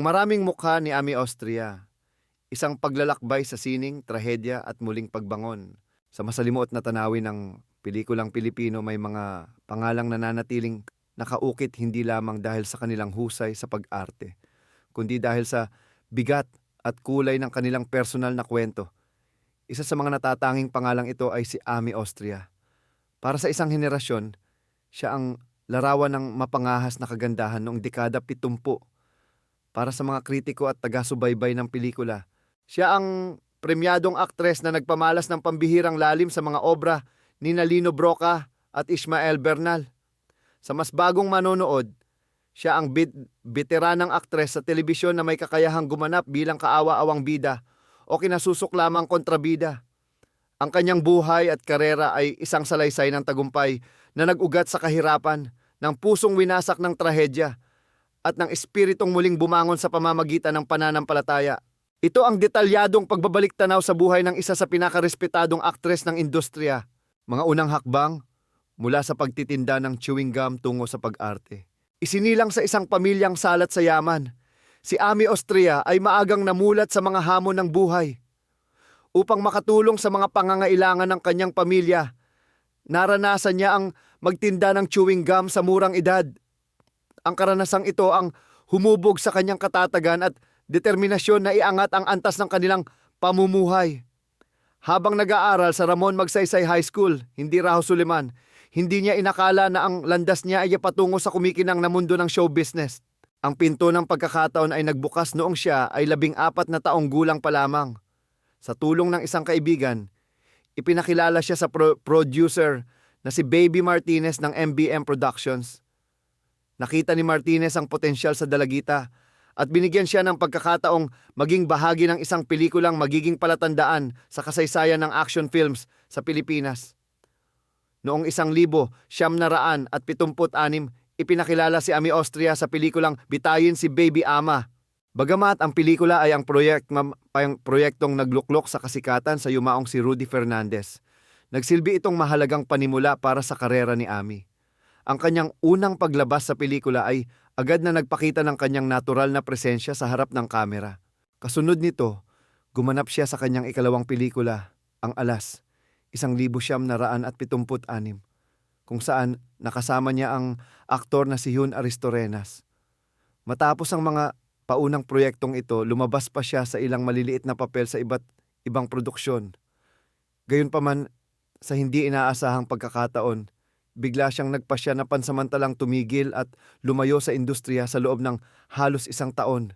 Maraming mukha ni Ami Austria, isang paglalakbay sa sining, trahedya at muling pagbangon. Sa masalimuot na tanawin ng pelikulang Pilipino may mga pangalang nananatiling nakaukit hindi lamang dahil sa kanilang husay sa pag-arte, kundi dahil sa bigat at kulay ng kanilang personal na kwento. Isa sa mga natatanging pangalang ito ay si Ami Austria. Para sa isang henerasyon, siya ang larawan ng mapangahas na kagandahan noong dekada 70. Para sa mga kritiko at taga-subaybay ng pelikula, siya ang premyadong aktres na nagpamalas ng pambihirang lalim sa mga obra ni Nalino Broca at Ishmael Bernal. Sa mas bagong manonood, siya ang veteranang aktres sa telebisyon na may kakayahang gumanap bilang kaawa-awang bida o kinasusok lamang kontrabida. Ang kanyang buhay at karera ay isang salaysay ng tagumpay na nag-ugat sa kahirapan, ng pusong winasak ng trahedya, at ng espiritong muling bumangon sa pamamagitan ng pananampalataya. Ito ang detalyadong pagbabalik tanaw sa buhay ng isa sa pinakarespetadong aktres ng industriya. Mga unang hakbang mula sa pagtitinda ng chewing gum tungo sa pag-arte. Isinilang sa isang pamilyang salat sa yaman, si Ami Austria ay maagang namulat sa mga hamon ng buhay. Upang makatulong sa mga pangangailangan ng kanyang pamilya, naranasan niya ang magtinda ng chewing gum sa murang edad. Ang karanasang ito ang humubog sa kanyang katatagan at determinasyon na iangat ang antas ng kanilang pamumuhay. Habang nag-aaral sa Ramon Magsaysay High School, hindi Raho Suliman, hindi niya inakala na ang landas niya ay patungo sa kumikinang na mundo ng show business. Ang pinto ng pagkakataon ay nagbukas noong siya ay 14 na taong gulang pa lamang. Sa tulong ng isang kaibigan, ipinakilala siya sa producer na si Baby Martinez ng MBM Productions. Nakita ni Martinez ang potensyal sa dalagita at binigyan siya ng pagkakataong maging bahagi ng isang pelikulang magiging palatandaan sa kasaysayan ng action films sa Pilipinas. Noong 1976, ipinakilala si Ami Austria sa pelikulang Bitayin si Baby Ama. Bagamat ang pelikula ay ang proyektong nagluklok sa kasikatan sa yumaong si Rudy Fernandez, nagsilbi itong mahalagang panimula para sa karera ni Ami. Ang kanyang unang paglabas sa pelikula ay agad na nagpakita ng kanyang natural na presensya sa harap ng kamera. Kasunod nito, gumanap siya sa kanyang ikalawang pelikula, Ang Alas, 1976, kung saan nakasama niya ang aktor na si Jun Aristorenas. Matapos ang mga paunang proyektong ito, lumabas pa siya sa ilang maliliit na papel sa iba't ibang produksyon. Gayunpaman, sa hindi inaasahang pagkakataon, bigla siyang nagpasya na pansamantalang tumigil at lumayo sa industriya sa loob ng halos 1 taon.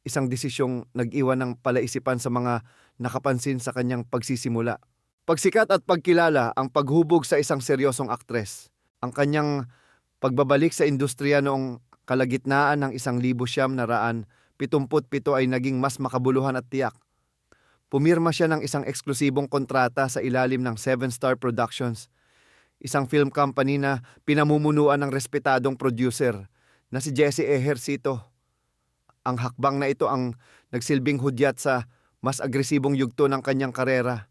Isang desisyong nag-iwan ng palaisipan sa mga nakapansin sa kanyang pagsisimula. Pagsikat at pagkilala ang paghubog sa isang seryosong aktres. Ang kanyang pagbabalik sa industriya noong kalagitnaan ng 1977 ay naging mas makabuluhan at tiyak. Pumirma siya ng isang eksklusibong kontrata sa ilalim ng 7-Star Productions, isang film company na pinamumunuan ng respetadong producer na si Jesse Ejercito. Ang hakbang na ito ang nagsilbing hudyat sa mas agresibong yugto ng kanyang karera.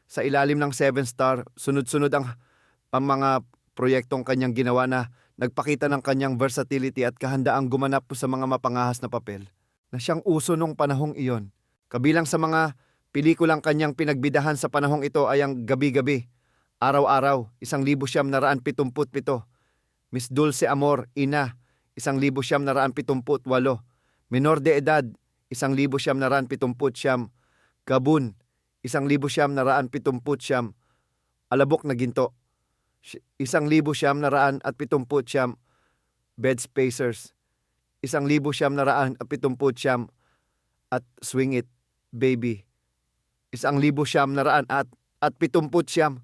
Sa ilalim ng 7-Star, sunod-sunod ang mga proyektong kanyang ginawa na nagpakita ng kanyang versatility at kahandaang gumanap sa mga mapangahas na papel na siyang uso nung panahong iyon. Kabilang sa mga pelikulang kanyang pinagbidahan sa panahong ito ay ang Gabi-Gabi, Araw-Araw, 1977, Miss Dulce Amor, Ina, 1978, Menor de Edad, 1979, Gabun, 1979, Alabok na Ginto, 1979, Bed Spacers, 1979, at Swing It, Baby, 1979.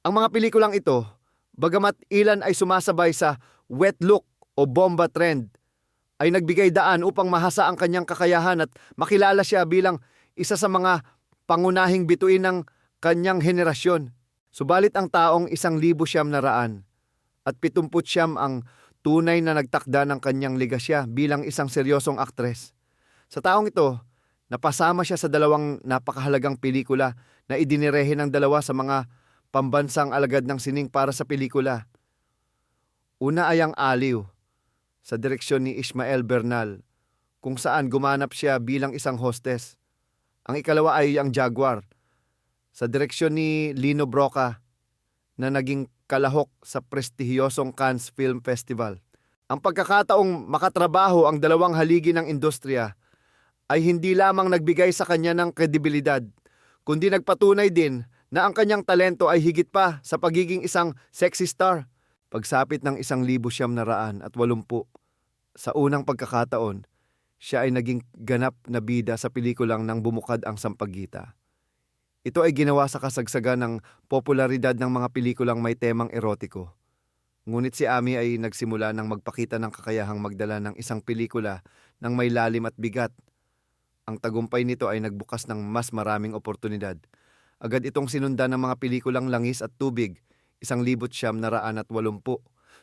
Ang mga pelikulang ito, bagamat ilan ay sumasabay sa wet look o bomba trend, ay nagbigay daan upang mahasa ang kanyang kakayahan at makilala siya bilang isa sa mga pangunahing bituin ng kanyang henerasyon. Subalit ang taong 1979 ang tunay na nagtakda ng kanyang ligasya bilang isang seryosong aktres. Sa taong ito, napasama siya sa 2 napakahalagang pelikula na idinirehe ng 2 sa mga pambansang alagad ng sining para sa pelikula. Una ay ang Aliw, sa direksyon ni Ishmael Bernal, kung saan gumanap siya bilang isang hostess. Ang ikalawa ay ang Jaguar, sa direksyon ni Lino Broca na naging kalahok sa prestihiyosong Cannes Film Festival. Ang pagkakataong makatrabaho ang dalawang haligi ng industriya ay hindi lamang nagbigay sa kanya ng kredibilidad, kundi nagpatunay din na ang kanyang talento ay higit pa sa pagiging isang sexy star. Pagsapit ng 1,980 sa unang pagkakataon, siya ay naging ganap na bida sa pelikulang Nang Bumukad ang Sampaguita. Ito ay ginawa sa kasagsagan ng popularidad ng mga pelikulang may temang erotiko. Ngunit si Ami ay nagsimula ng magpakita ng kakayahang magdala ng isang pelikula ng may lalim at bigat. Ang tagumpay nito ay nagbukas ng mas maraming oportunidad. Agad itong sinundan ng mga pelikulang Langis at Tubig, 1,980,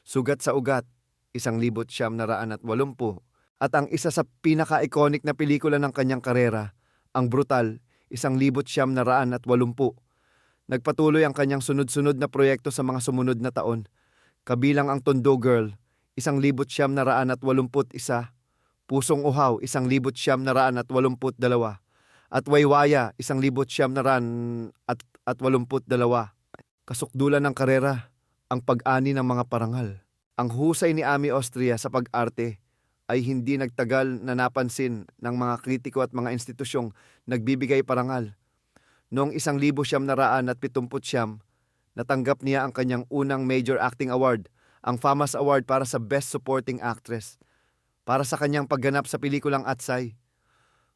Sugat sa Ugat, 1,980, at ang isa sa pinaka-iconic na pelikula ng kanyang karera, ang Brutal, 1,980. Nagpatuloy ang kanyang sunod-sunod na proyekto sa mga sumunod na taon, kabilang ang Tondo Girl, 1,981, Pusong Uhaw, 1,982, at Waywaya, 1,982. Kasukdulan ng karera, ang pag-ani ng mga parangal. Ang husay ni Ami Austria sa pag-arte ay hindi nagtagal na napansin ng mga kritiko at mga institusyong nagbibigay parangal. Noong 1979, natanggap niya ang kanyang unang major acting award, ang FAMAS Award para sa Best Supporting Actress, para sa kanyang pagganap sa pelikulang Atsay,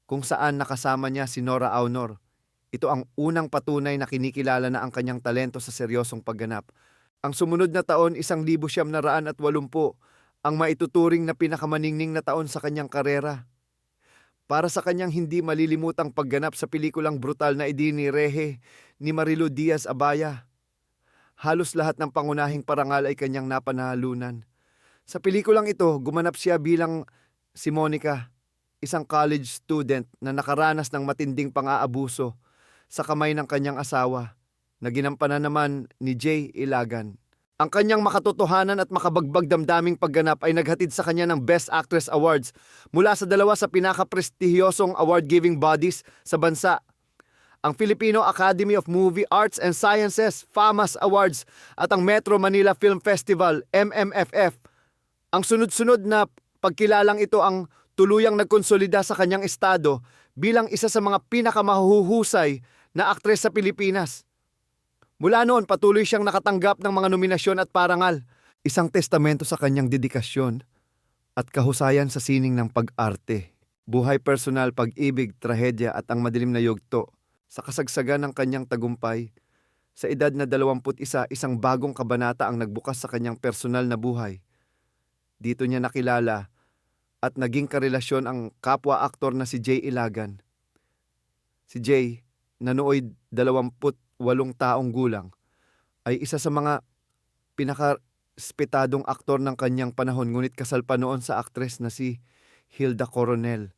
kung saan nakasama niya si Nora Aunor. Ito ang unang patunay na kinikilala na ang kanyang talento sa seryosong pagganap. Ang sumunod na taon, 1980, ang maituturing na pinakamaningning na taon sa kanyang karera. Para sa kanyang hindi malilimutang pagganap sa pelikulang Brutal na idinirehe ni Marilu Diaz-Abaya. Halos lahat ng pangunahing parangal ay kanyang napanalunan. Sa pelikulang ito, gumanap siya bilang si Monica, isang college student na nakaranas ng matinding pang-aabuso sa kamay ng kanyang asawa, na ginampanan naman ni Jay Ilagan. Ang kanyang makatotohanan at makabagbag damdaming pagganap ay naghatid sa kanya ng Best Actress Awards mula sa dalawa sa pinaka-prestihiyosong award-giving bodies sa bansa, ang Filipino Academy of Movie Arts and Sciences, FAMAS Awards, at ang Metro Manila Film Festival, MMFF. Ang sunod-sunod na pagkilalang ito ang tuluyang nagkonsolida sa kanyang estado bilang isa sa mga pinakamahuhusay na aktres sa Pilipinas. Mula noon, patuloy siyang nakatanggap ng mga nominasyon at parangal, isang testamento sa kanyang dedikasyon at kahusayan sa sining ng pag-arte. Buhay personal, pag-ibig, trahedya at ang madilim na yugto. Sa kasagsagan ng kanyang tagumpay, sa edad na 21, isang bagong kabanata ang nagbukas sa kanyang personal na buhay. Dito niya nakilala at naging karelasyon ang kapwa-aktor na si Jay Ilagan. Si Jay, na nooy 28 taong gulang, ay isa sa mga pinaka-respetadong aktor ng kanyang panahon, ngunit kasal pa noon sa aktres na si Hilda Coronel.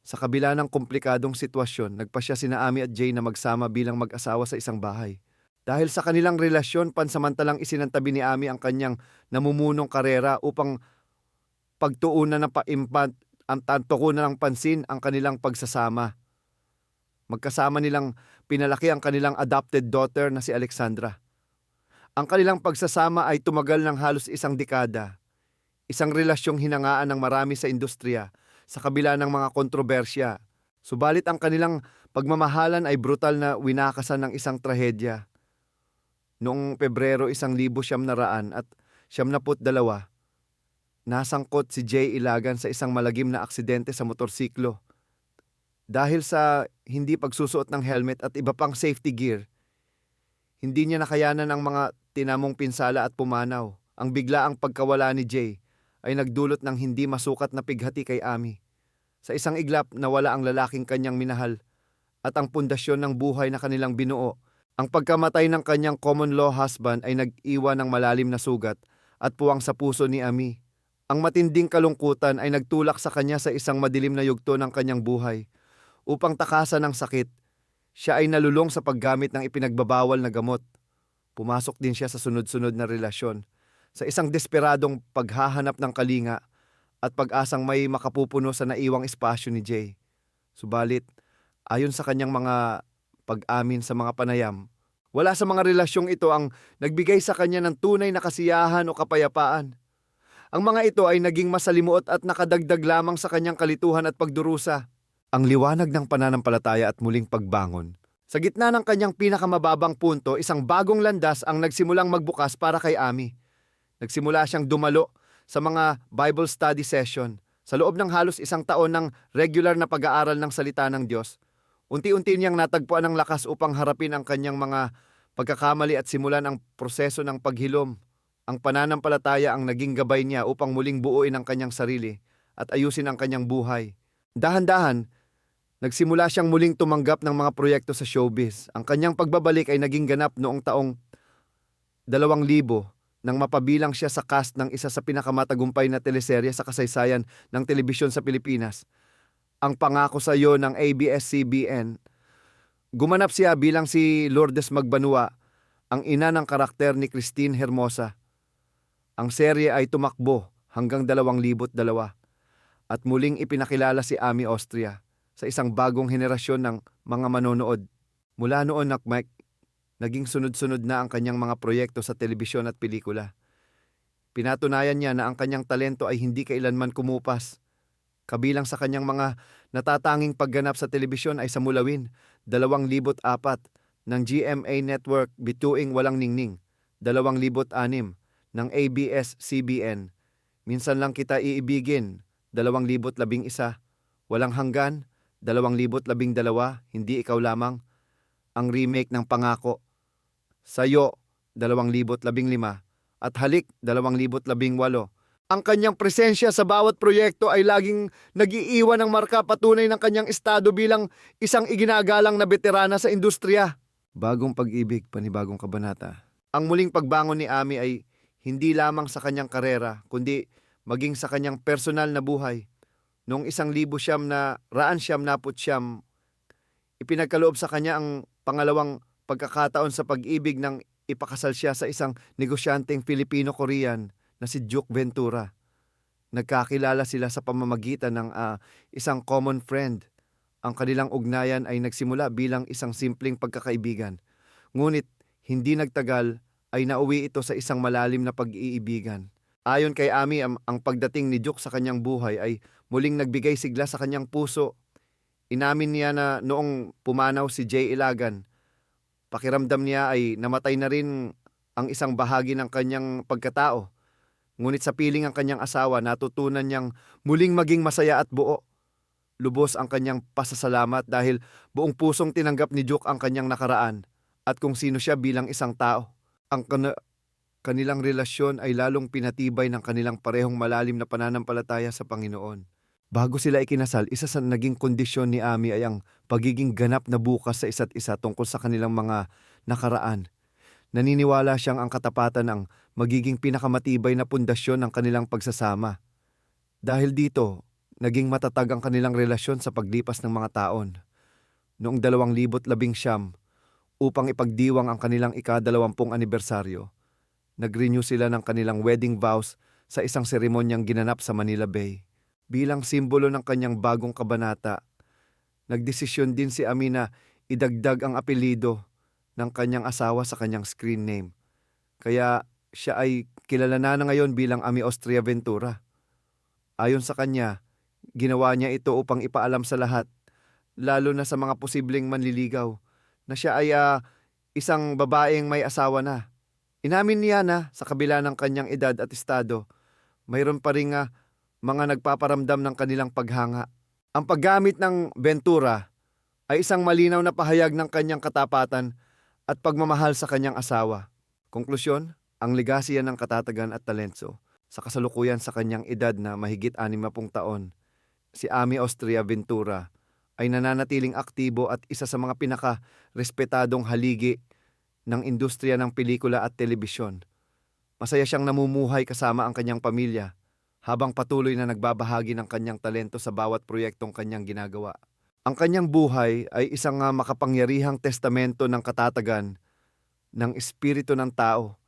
Sa kabila ng komplikadong sitwasyon, nagpasya sina Ami at Jay na magsama bilang mag-asawa sa isang bahay. Dahil sa kanilang relasyon, pansamantalang isinantabi ni Ami ang kanyang namumunong karera upang pagtuunan ng tukunan ng pansin ang kanilang pagsasama. Magkasama nilang pinalaki ang kanilang adopted daughter na si Alexandra. Ang kanilang pagsasama ay tumagal ng halos isang dekada. Isang relasyong hinangaan ng marami sa industriya sa kabila ng mga kontrobersya. Subalit ang kanilang pagmamahalan ay brutal na winakasan ng isang trahedya. Noong Pebrero 1972, nasangkot si Jay Ilagan sa isang malagim na aksidente sa motorsiklo. Dahil sa hindi pagsusuot ng helmet at iba pang safety gear, hindi niya nakayanan ang mga tinamong pinsala at pumanaw. Ang biglaang pagkawala ni Jay ay nagdulot ng hindi masukat na pighati kay Ami. Sa isang iglap, nawala ang lalaking kanyang minahal at ang pundasyon ng buhay na kanilang binuo. Ang pagkamatay ng kanyang common law husband ay nag-iwan ng malalim na sugat at puwang sa puso ni Ami. Ang matinding kalungkutan ay nagtulak sa kanya sa isang madilim na yugto ng kanyang buhay. Upang takasan ng sakit, siya ay nalulong sa paggamit ng ipinagbabawal na gamot. Pumasok din siya sa sunod-sunod na relasyon. Sa isang desperadong paghahanap ng kalinga, at pag-asang may makapupuno sa naiwang espasyo ni Jay. Subalit, ayon sa kanyang mga pag-amin sa mga panayam, wala sa mga relasyong ito ang nagbigay sa kanya ng tunay na kasiyahan o kapayapaan. Ang mga ito ay naging masalimuot at nakadagdag lamang sa kanyang kalituhan at pagdurusa. Ang liwanag ng pananampalataya at muling pagbangon. Sa gitna ng kanyang pinakamababang punto, isang bagong landas ang nagsimulang magbukas para kay Ami. Nagsimula siyang dumalo sa mga Bible study session. Sa loob ng halos isang taon ng regular na pag-aaral ng salita ng Diyos, unti-unti niyang natagpuan ang lakas upang harapin ang kanyang mga pagkakamali at simulan ang proseso ng paghilom. Ang pananampalataya ang naging gabay niya upang muling buuin ang kanyang sarili at ayusin ang kanyang buhay. Dahan-dahan, nagsimula siyang muling tumanggap ng mga proyekto sa showbiz. Ang kanyang pagbabalik ay naging ganap noong taong 2000 nang mapabilang siya sa cast ng isa sa pinakamatagumpay na teleserye sa kasaysayan ng telebisyon sa Pilipinas, Ang Pangako sa Iyo ng ABS-CBN. Gumanap siya bilang si Lourdes Magbanua, ang ina ng karakter ni Christine Hermosa. Ang serye ay tumakbo hanggang 2002 at muling ipinakilala si Ami Austria sa isang bagong henerasyon ng mga manonood. Mula noon, naging sunod-sunod na ang kanyang mga proyekto sa telebisyon at pelikula. Pinatunayan niya na ang kanyang talento ay hindi kailanman kumupas. Kabilang sa kanyang mga natatanging pagganap sa telebisyon ay sa Mulawin, 2004, ng GMA Network Bituing Walang Ningning, 2006, ng ABS-CBN, Minsan Lang Kita Iibigin, 2011, Walang Hanggan, 2012, Hindi Ikaw Lamang, ang remake ng Pangako, Sayo, 2015, at Halik, 2018. Ang kanyang presensya sa bawat proyekto ay laging nag-iiwan ng marka, patunay ng kanyang estado bilang isang iginagalang na veterana sa industriya. Bagong pag-ibig, panibagong kabanata. Ang muling pagbangon ni Ami ay hindi lamang sa kanyang karera, kundi maging sa kanyang personal na buhay. Noong 1990, ipinagkaloob sa kanya ang pangalawang pagkakataon sa pag-ibig nang ipakasal siya sa isang negosyanteng Filipino-Korean na si Duke Ventura. Nagkakilala sila sa pamamagitan ng isang common friend. Ang kanilang ugnayan ay nagsimula bilang isang simpleng pagkakaibigan. Ngunit hindi nagtagal ay nauwi ito sa isang malalim na pag-iibigan. Ayon kay Ami, ang pagdating ni Duke sa kanyang buhay ay muling nagbigay sigla sa kanyang puso. Inamin niya na noong pumanaw si Jay Ilagan, pakiramdam niya ay namatay na rin ang isang bahagi ng kanyang pagkatao. Ngunit sa piling ang kanyang asawa, natutunan niyang muling maging masaya at buo. Lubos ang kanyang pasasalamat dahil buong pusong tinanggap ni Duke ang kanyang nakaraan at kung sino siya bilang isang tao. Ang kanilang relasyon ay lalong pinatibay ng kanilang parehong malalim na pananampalataya sa Panginoon. Bago sila ikinasal, isa sa naging kondisyon ni Ami ay ang pagiging ganap na bukas sa isa't isa tungkol sa kanilang mga nakaraan. Naniniwala siyang ang katapatan ang magiging pinakamatibay na pundasyon ng kanilang pagsasama. Dahil dito, naging matatag ang kanilang relasyon sa paglipas ng mga taon. Noong 2019, upang ipagdiwang ang kanilang ika-20 anibersaryo, nag-renew sila ng kanilang wedding vows sa isang seremonyang ginanap sa Manila Bay. Bilang simbolo ng kanyang bagong kabanata, nagdesisyon din si Ami na idagdag ang apelido ng kanyang asawa sa kanyang screen name. Kaya siya ay kilala na ngayon bilang Ami Austria Ventura. Ayon sa kanya, ginawa niya ito upang ipaalam sa lahat, lalo na sa mga posibleng manliligaw, na siya ay isang babaeng may asawa na. Inamin niya na sa kabila ng kanyang edad at estado, mayroon pa ring mga nagpaparamdam ng kanilang paghanga. Ang paggamit ng Ventura ay isang malinaw na pahayag ng kanyang katapatan at pagmamahal sa kanyang asawa. Konklusyon, ang legasya ng katatagan at talento. Sa kasalukuyan sa kanyang edad na mahigit 60 taon, si Ami Austria Ventura ay nananatiling aktibo at isa sa mga pinaka-respetadong haligi ng industriya ng pelikula at telebisyon. Masaya siyang namumuhay kasama ang kanyang pamilya habang patuloy na nagbabahagi ng kanyang talento sa bawat proyektong kanyang ginagawa. Ang kanyang buhay ay isang makapangyarihang testamento ng katatagan ng espiritu ng tao.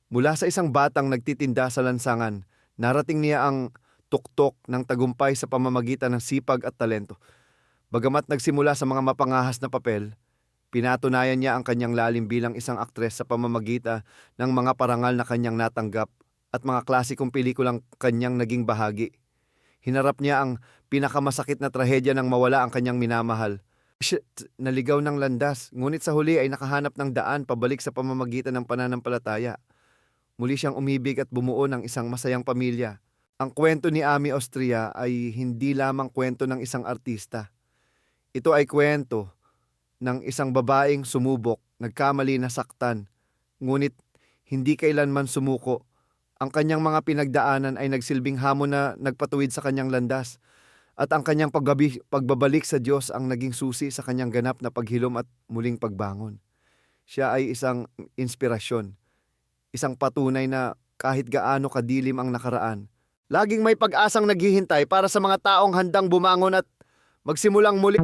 Mula sa isang batang nagtitinda sa lansangan, narating niya ang tuktok ng tagumpay sa pamamagitan ng sipag at talento. Bagamat nagsimula sa mga mapangahas na papel, pinatunayan niya ang kanyang lalim bilang isang aktres sa pamamagitan ng mga parangal na kanyang natanggap at mga klasikong pelikulang kanyang naging bahagi. Hinarap niya ang pinakamasakit na trahedya ng mawala ang kanyang minamahal. Naligaw ng landas, ngunit sa huli ay nakahanap ng daan pabalik sa pamamagitan ng pananampalataya. Muli siyang umibig at bumuo ng isang masayang pamilya. Ang kwento ni Ami Austria ay hindi lamang kwento ng isang artista. Ito ay kwento ng isang babaeng sumubok, nagkamali, nasaktan, ngunit hindi kailanman sumuko. Ang kanyang mga pinagdaanan ay nagsilbing hamon na nagpatuwid sa kanyang landas, at ang kanyang pagbabalik sa Diyos ang naging susi sa kanyang ganap na paghilom at muling pagbangon. Siya ay isang inspirasyon, isang patunay na kahit gaano kadilim ang nakaraan, laging may pag-asang naghihintay para sa mga taong handang bumangon at magsimulang muli.